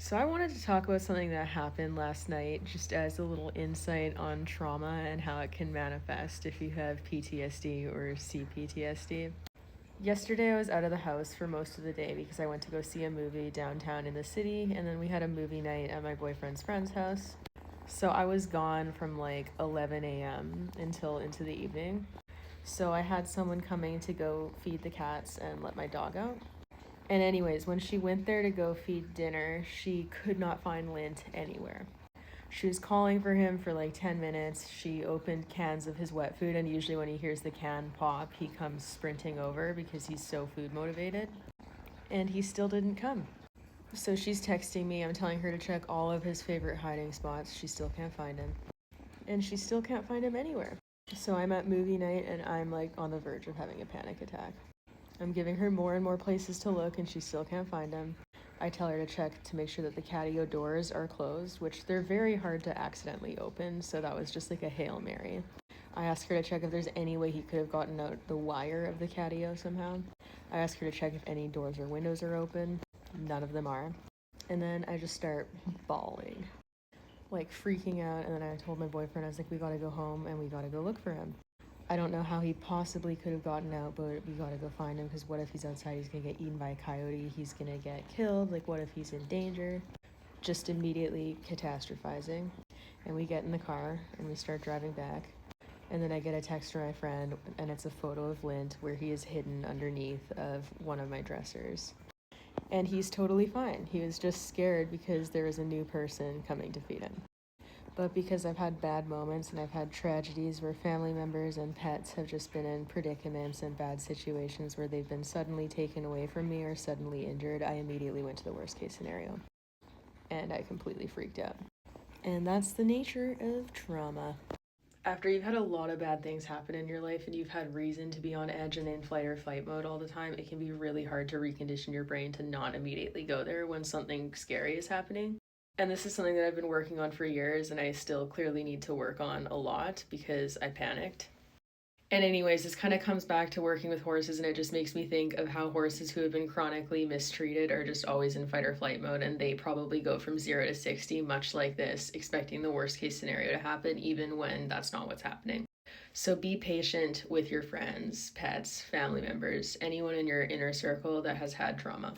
So I wanted to talk about something that happened last night, just as a little insight on trauma and how it can manifest if you have PTSD or CPTSD. Yesterday I was out of the house for most of the day because I went to go see a movie downtown in the city, and then we had a movie night at my boyfriend's friend's house. So I was gone from like 11 a.m. until into the evening. So I had someone coming to go feed the cats and let my dog out. And anyways, when she went there to go feed dinner, she could not find Lint anywhere. She was calling for him for like 10 minutes. She opened cans of his wet food, and usually when he hears the can pop, he comes sprinting over because he's so food motivated. And he still didn't come. So she's texting me. I'm telling her to check all of his favorite hiding spots. She still can't find him. And she still can't find him anywhere. So I'm at movie night and I'm like on the verge of having a panic attack. I'm giving her more and more places to look, and she still can't find him. I tell her to check to make sure that the catio doors are closed, which they're very hard to accidentally open, so that was just like a Hail Mary. I ask her to check if there's any way he could have gotten out the wire of the catio somehow. I ask her to check if any doors or windows are open. None of them are. And then I just start bawling, like freaking out. And then I told my boyfriend, I was like, we gotta go home and we gotta go look for him. I don't know how he possibly could have gotten out, but we gotta go find him because what if he's outside? He's gonna get eaten by a coyote. He's gonna get killed. Like, what if he's in danger? Just immediately catastrophizing. And we get in the car and we start driving back. And then I get a text from my friend, and it's a photo of Lint where he is hidden underneath of one of my dressers. And he's totally fine. He was just scared because there was a new person coming to feed him. But because I've had bad moments and I've had tragedies where family members and pets have just been in predicaments and bad situations where they've been suddenly taken away from me or suddenly injured, I immediately went to the worst case scenario. And I completely freaked out. And that's the nature of trauma. After you've had a lot of bad things happen in your life and you've had reason to be on edge and in flight or fight mode all the time, it can be really hard to recondition your brain to not immediately go there when something scary is happening. And this is something that I've been working on for years, and I still clearly need to work on a lot because I panicked. And, anyways, this kind of comes back to working with horses, and it just makes me think of how horses who have been chronically mistreated are just always in fight or flight mode, and they probably go from 0 to 60, much like this, expecting the worst case scenario to happen, even when that's not what's happening. So be patient with your friends, pets, family members, anyone in your inner circle that has had trauma.